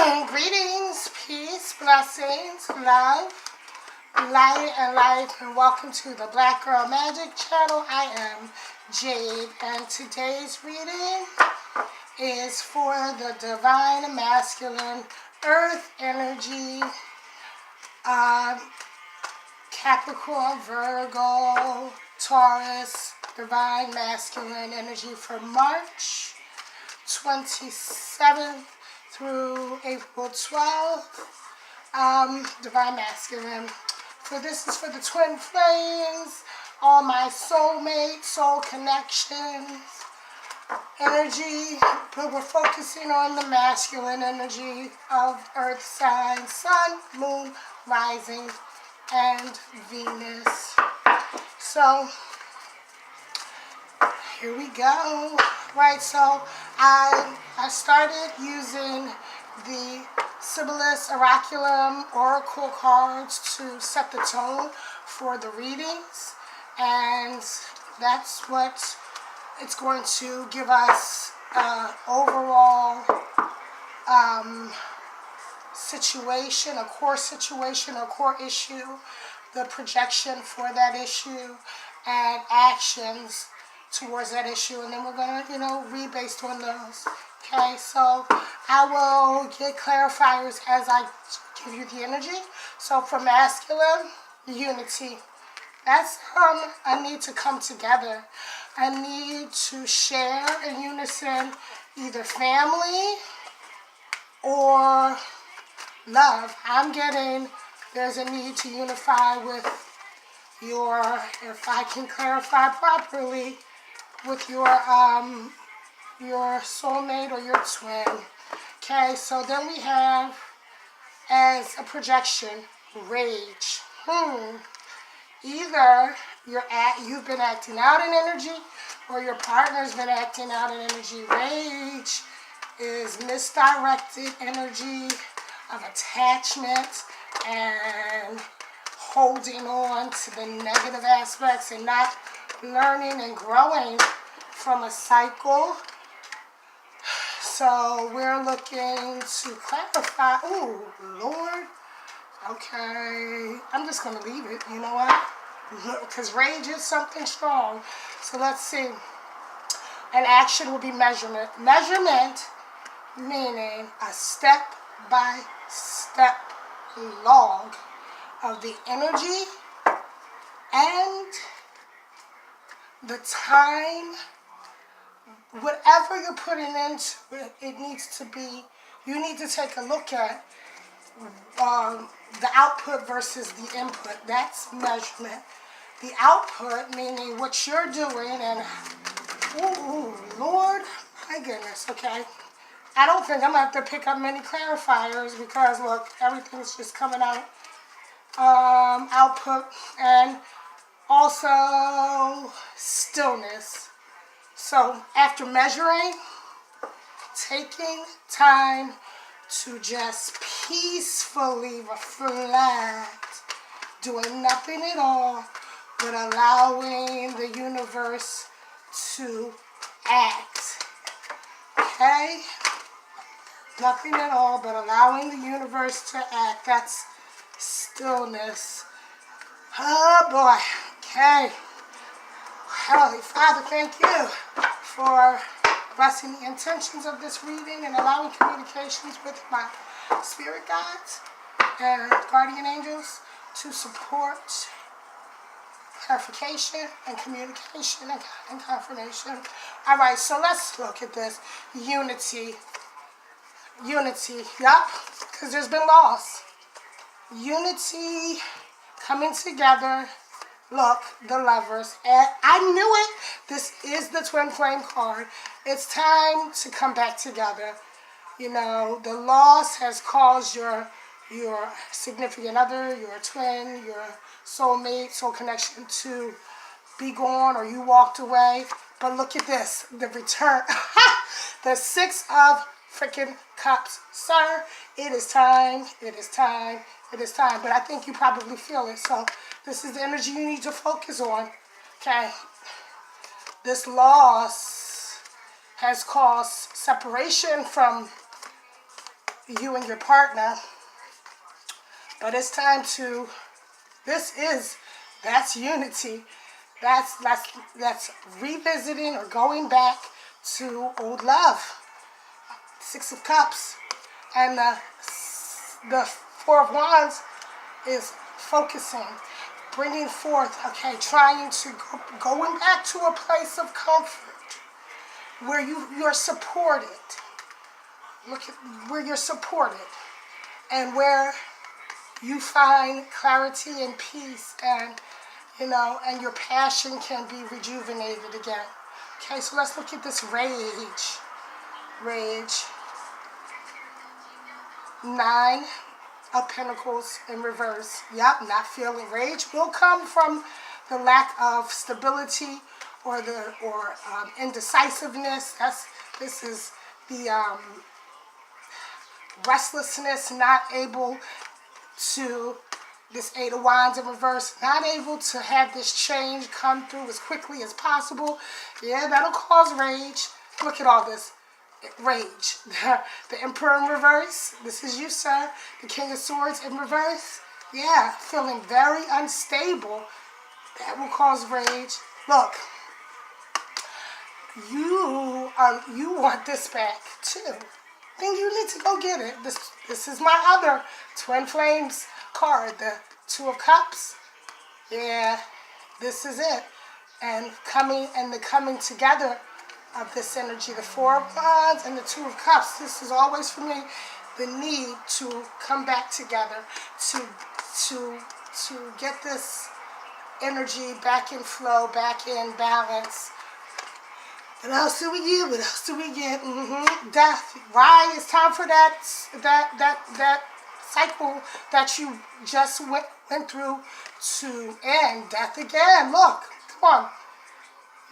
Greetings, peace, blessings, love, light, and life, and welcome to the Black Girl Magic channel. I am Jade, and today's reading is for the Divine Masculine Earth Energy, Capricorn, Virgo, Taurus, Divine Masculine Energy for March 27th through April 12th. Divine Masculine. So this is for the twin flames, all my soulmates, soul connections, energy, but we're focusing on the masculine energy of Earth signs, Sun, Moon, Rising, and Venus. So here we go. Right, so I started using the Sibyllis Oraculum Oracle cards to set the tone for the readings, and that's what it's going to give us overall situation, a core issue, the projection for that issue, and actions towards that issue, and then we're going to, read based on those. Okay, so I will get clarifiers as I give you the energy. So for masculine, unity. That's I need to come together. I need to share in unison either family or love. I'm getting there's a need to unify with your, if I can clarify properly, with your soulmate or your twin. Okay, so then we have as a projection, rage. Either you've been acting out in energy, or your partner's been acting out in energy. Rage is misdirected energy of attachment and holding on to the negative aspects and not learning and growing from a cycle. So we're looking to clarify. Oh, Lord. Okay. I'm just going to leave it. You know what? Because rage is something strong. So let's see. An action will be measurement. Measurement meaning a step-by-step log of the energy and the time. Whatever you're putting into it, it needs to be, you need to take a look at the output versus the input. That's measurement. The output, meaning what you're doing, and, ooh, Lord, my goodness, okay. I don't think I'm going to have to pick up many clarifiers because, look, everything's just coming out. Output, and also stillness. So after measuring, taking time to just peacefully reflect, doing nothing at all, but allowing the universe to act. Okay? Nothing at all, but allowing the universe to act. That's stillness. Oh boy. Okay. Heavenly Father, thank you for blessing the intentions of this reading and allowing communications with my spirit guides and guardian angels to support clarification and communication and confirmation. All right, so let's look at this. Unity. Yup, because there's been loss. Unity, coming together. Look, the Lovers. And I knew it. This is the twin flame card. It's time to come back together. The loss has caused your significant other, your twin, your soulmate, soul connection to be gone, or you walked away. But look at this, the return. The Six of freaking Cups. Sir, it is time. It is time. It is time. But I think you probably feel it. So this is the energy you need to focus on. Okay. This loss has caused separation from you and your partner. But it's time to, that's unity. That's revisiting or going back to old love. Six of Cups. And the Four of Wands is focusing, bringing forth, okay, trying to going back to a place of comfort where you're supported. Look at where you're supported and where you find clarity and peace, and and your passion can be rejuvenated again. Okay, so let's look at this rage. Rage. 9 of Pentacles in reverse. Yep, not feeling. Rage will come from the lack of stability or indecisiveness. This is the restlessness, not able to, this 8 of Wands in reverse, not able to have this change come through as quickly as possible. Yeah, that'll cause rage. Look at all this. Rage. The Emperor in reverse. This is you, sir. The King of Swords in reverse. Yeah, feeling very unstable. That will cause rage. Look, you want this back too. Then you need to go get it. This is my other Twin Flames card, the Two of Cups. Yeah, this is it. And the coming together of this energy, the Four of Wands and the Two of Cups. This is always for me the need to come back together, to get this energy back in flow, back in balance. What else do we get? What else do we get? Death. Why? It's time for that cycle that you just went through to end. Death again. Look, come on.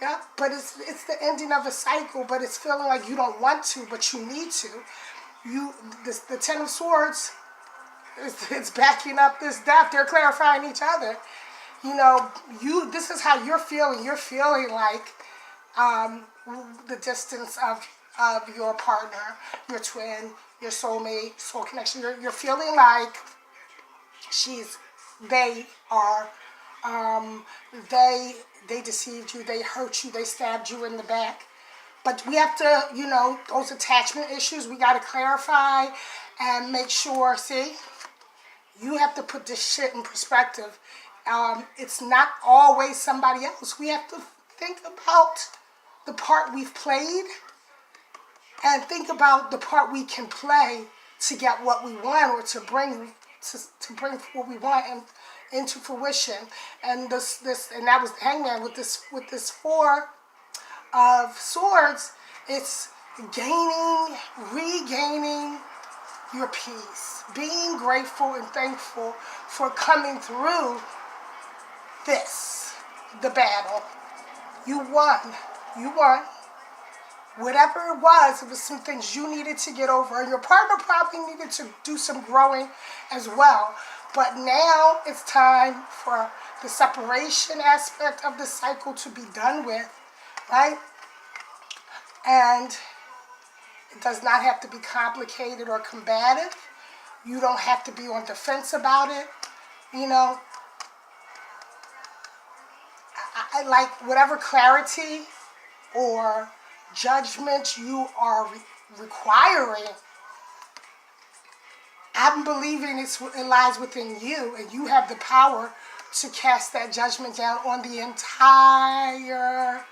Yeah, but it's the ending of a cycle, but it's feeling like you don't want to, but you need to. The Ten of Swords, it's backing up this death. They're clarifying each other. This is how you're feeling. You're feeling like the distance of your partner, your twin, your soulmate, soul connection. You're feeling like they deceived you, they hurt you, they stabbed you in the back. But we have to, those attachment issues, we got to clarify and make sure, see, you have to put this shit in perspective. It's not always somebody else. We have to think about the part we've played and think about the part we can play to get what we want, or to bring what we want into fruition. And that was the Hangman with this Four of Swords. It's regaining your peace, being grateful and thankful for coming through the battle. You won. Whatever it was some things you needed to get over, and your partner probably needed to do some growing as well. But now it's time for the separation aspect of the cycle to be done with, right? And it does not have to be complicated or combative. You don't have to be on defense about it. I like whatever clarity or judgment you are requiring. I'm believing it lies within you, and you have the power to cast that judgment down on the entire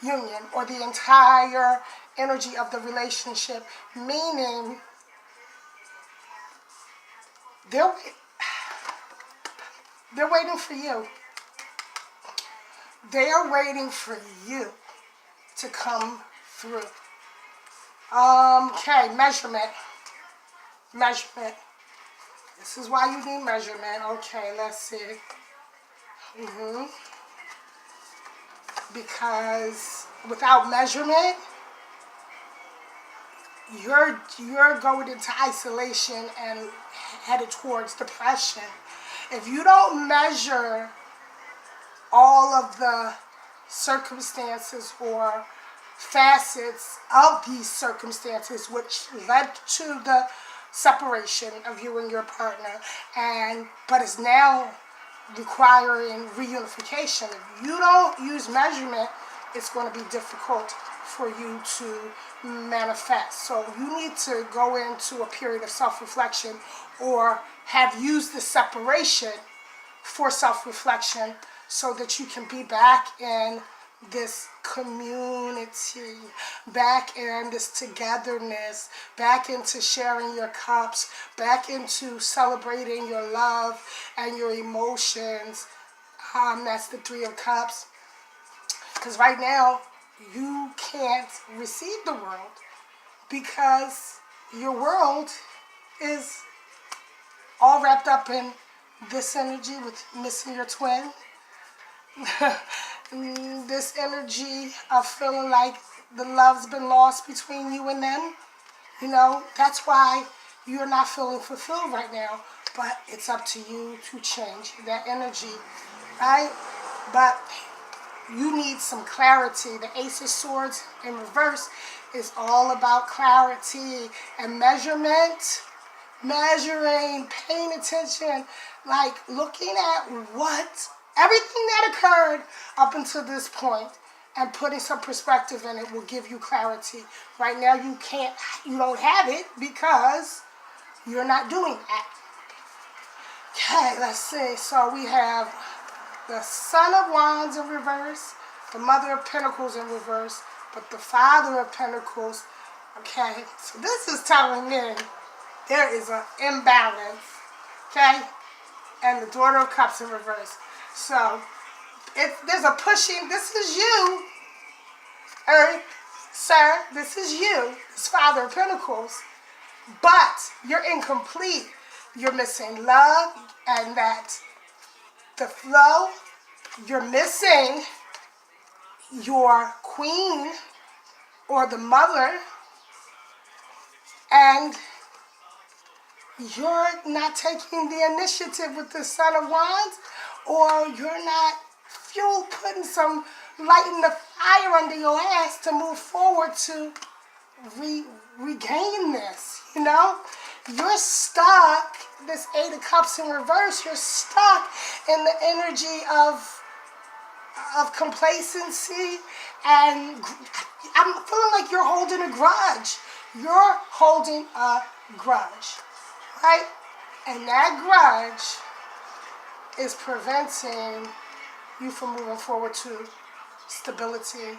union or the entire energy of the relationship. Meaning, they're waiting for you. They are waiting for you to come through. Okay, measurement. This is why you need measurement. Okay, let's see. Because without measurement, you're going into isolation and headed towards depression. If you don't measure all of the circumstances or facets of these circumstances which led to the separation of you and your partner, but it's now requiring reunification. If you don't use measurement, it's going to be difficult for you to manifest. So you need to go into a period of self-reflection, or have used the separation for self-reflection, so that you can be back in this community, back in this togetherness, back into sharing your cups, back into celebrating your love and your emotions. That's the Three of Cups. Because right now, you can't receive the world, because your world is all wrapped up in this energy with missing your twin. This energy of feeling like the love's been lost between you and them. That's why you're not feeling fulfilled right now. But it's up to you to change that energy, right? But you need some clarity. The Ace of Swords in reverse is all about clarity and measurement. Measuring, paying attention, like looking at everything that occurred up until this point, and putting some perspective in it will give you clarity. Right now you don't have it because you're not doing that. Okay, let's see. So we have the Son of Wands in reverse, the Mother of Pentacles in reverse, but the Father of Pentacles. Okay, so this is telling me there is an imbalance, okay? And the Daughter of Cups in reverse. So, there's a pushing. This is you, Earth, sir. This is you, this Father of Pentacles. But you're incomplete. You're missing love and the flow. You're missing your queen or the mother. And you're not taking the initiative with the Son of Wands, or you're not putting some lighting the fire under your ass to move forward to regain this. You're stuck. This Eight of Cups in reverse. You're stuck in the energy of complacency, and I'm feeling like you're holding a grudge. You're holding a grudge. Right? And that grudge is preventing you from moving forward to stability.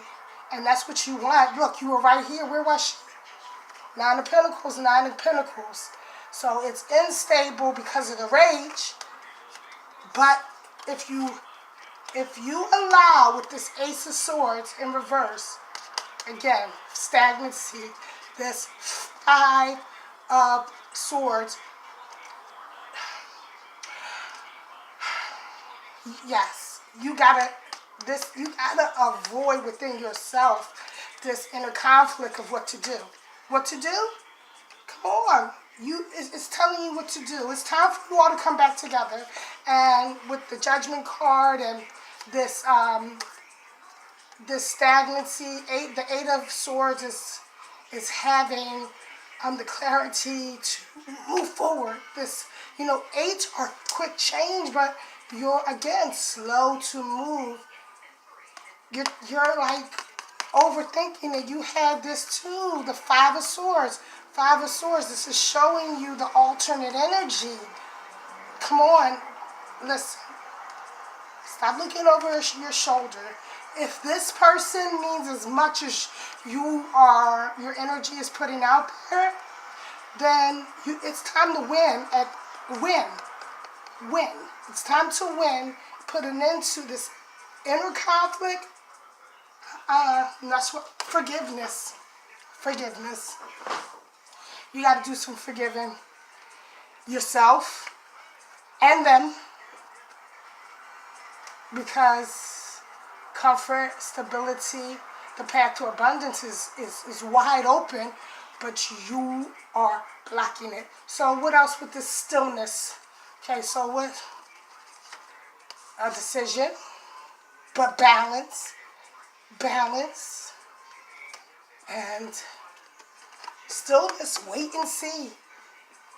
And that's what you want. Look, you were right here. Where was she? Nine of Pentacles, Nine of Pentacles. So it's unstable because of the rage. But if you allow, with this Ace of Swords in reverse, again, stagnancy, this Five of Swords. Yes, you gotta avoid within yourself this inner conflict of what to do. What to do? Come on. It's telling you what to do. It's time for you all to come back together. And with the Judgment card and this stagnancy, the Eight of Swords is having the clarity to move forward. Eights are quick change, but you're, again, slow to move. You're like overthinking it. You had this too, the Five of Swords. Five of Swords, this is showing you the alternate energy. Come on, listen. Stop looking over your shoulder. If this person means as much as your energy is putting out there, then it's time to win. It's time to win. Put an end to this inner conflict. That's what forgiveness. You got to do some forgiving yourself and them, because comfort, stability, the path to abundance is wide open, but you are blocking it. So what else with this stillness? Okay, so what? A decision, but balance, and stillness, wait and see.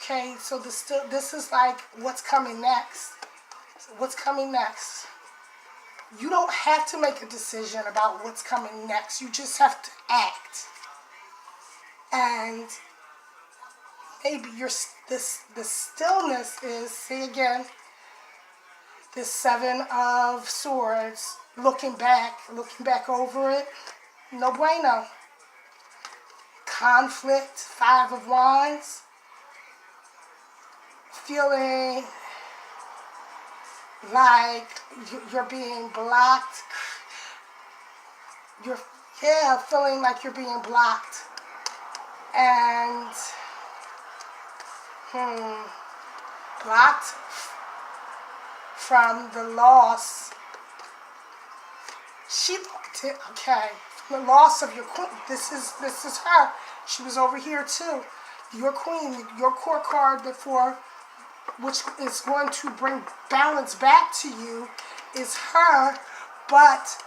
Okay, so this is like what's coming next. What's coming next? You don't have to make a decision about what's coming next. You just have to act. And maybe the stillness is, see again, this Seven of Swords, looking back over it. No bueno. Conflict, Five of Wands. Feeling like you're being blocked. Feeling like you're being blocked. And blocked from the loss. She looked it, okay. From the loss of your queen. This is her. She was over here too. Your queen, your court card before, which is going to bring balance back to you, is her, but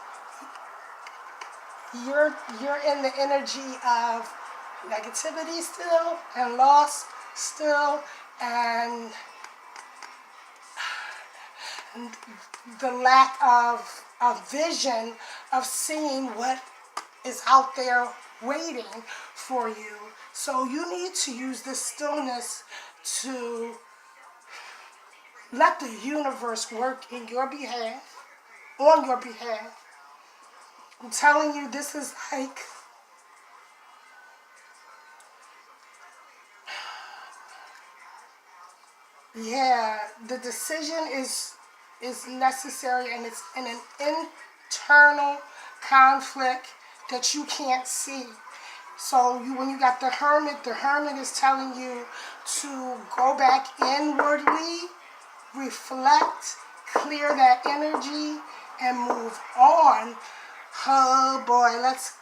you're in the energy of negativity still, and loss still, and the lack of a vision of seeing what is out there waiting for you. So you need to use this stillness to let the universe work in your behalf, on your behalf. I'm telling you, this is like, yeah, the decision is necessary, and it's in an internal conflict that you can't see. So when you got the Hermit is telling you to go back inwardly, reflect, clear that energy, and move on. Oh boy, let's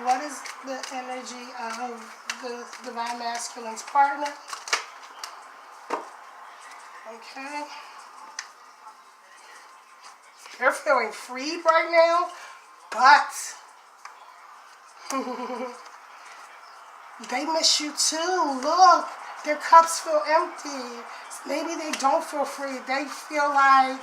what is the energy of the Divine Masculine's partner? Okay. They're feeling freed right now, but they miss you too. Look, their cups feel empty. Maybe they don't feel free. They feel like,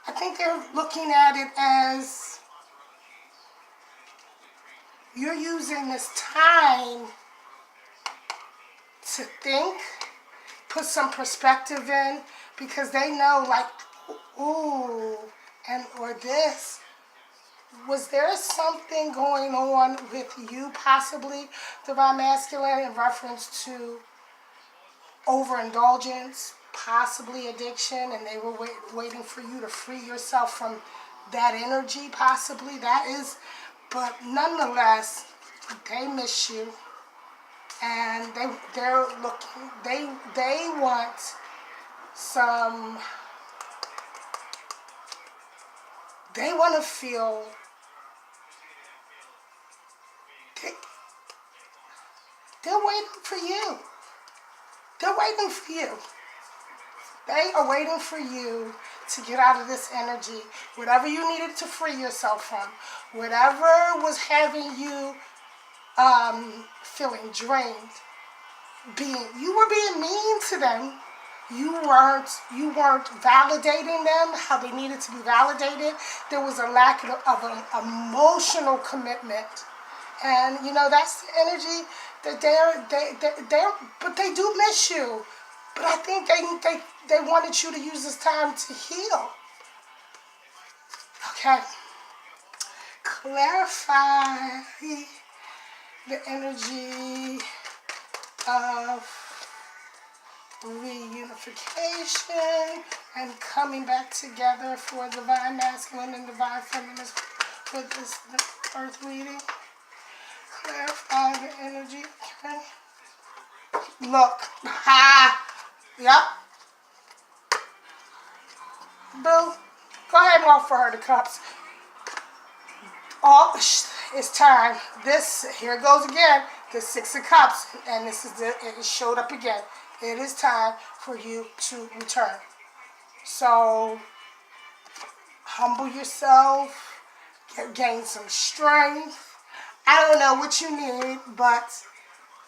I think they're looking at it as you're using this time to think, put some perspective in, because they know, like, ooh, and or this. Was there something going on with you, possibly, Divine Masculine, in reference to overindulgence, possibly addiction, and they were waiting for you to free yourself from that energy, possibly? That is, but nonetheless, they miss you, and they're looking, they want some, they want to feel, they're waiting for you. They're waiting for you. They are waiting for you to get out of this energy. Whatever you needed to free yourself from, whatever was having you feeling drained, you were being mean to them. You weren't validating them how they needed to be validated. There was a lack of an emotional commitment, and that's the energy that but they do miss you. But I think they wanted you to use this time to heal. Okay. Clarify the energy of reunification and coming back together for Divine Masculine and Divine Feminine for this Earth reading. Clarify the energy. Okay. Look. Ha! Yep. Boo. Go ahead and offer her the cups. Oh, it's time. Here goes again. the Six of Cups, and this is it showed up again. It is time for you to return. So humble yourself, gain some strength. I don't know what you need, but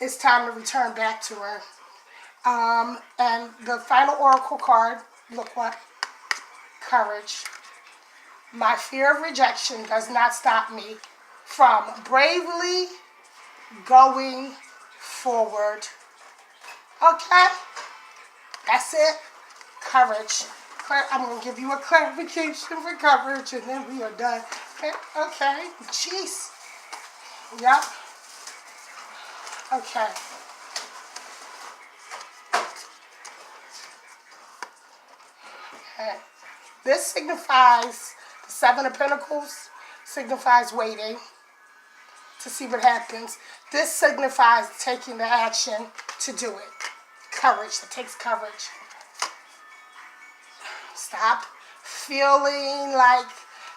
it's time to return back to her. And the final oracle card, look what? Courage. My fear of rejection does not stop me from bravely going forward. Okay? That's it. Courage. I'm going to give you a clarification for coverage, and then we are done. Okay. Jeez. Yep. Okay. Okay. This signifies, the Seven of Pentacles signifies waiting to see what happens. This signifies taking the action to do it. Courage. It takes courage. Stop feeling like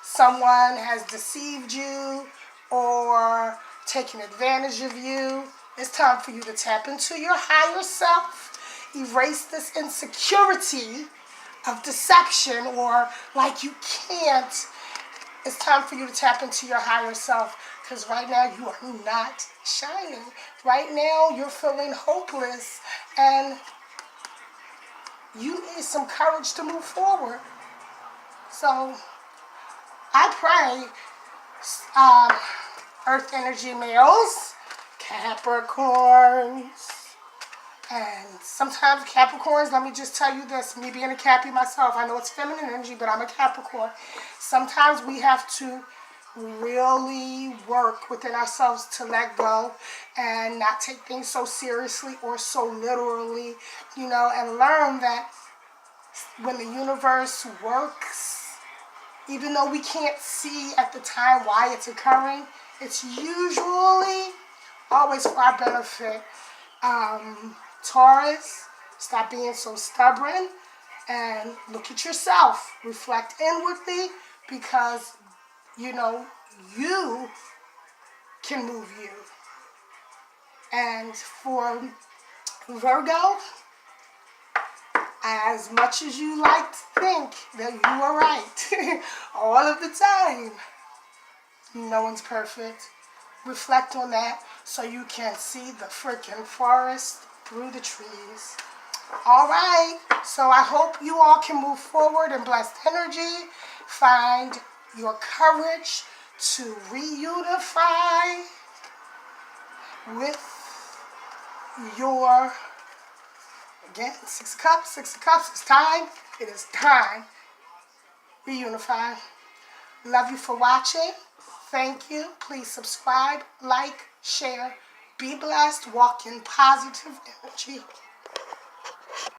someone has deceived you or taken advantage of you. It's time for you to tap into your higher self. Erase this insecurity of deception or like you can't. It's time for you to tap into your higher self, because right now you are not shining. Right now you're feeling hopeless and you need some courage to move forward. So I pray, Earth energy males, Capricorns, and sometimes Capricorns, let me just tell you this, me being a Cappy myself, I know it's feminine energy, but I'm a Capricorn. Sometimes we have to really work within ourselves to let go and not take things so seriously or so literally, and learn that when the universe works, even though we can't see at the time why it's occurring, it's usually always for our benefit. Taurus, stop being so stubborn and look at yourself. Reflect inwardly, because, you can move you. And for Virgo, as much as you like to think that you are right all of the time, no one's perfect. Reflect on that so you can see the freaking forest through the trees. All right, so I hope you all can move forward in blessed energy. Find your courage to reunify with your, again, Six of Cups, it's time. It is time. Reunify. Love you for watching. Thank you. Please subscribe, like, share. Be blessed. Walk in positive energy.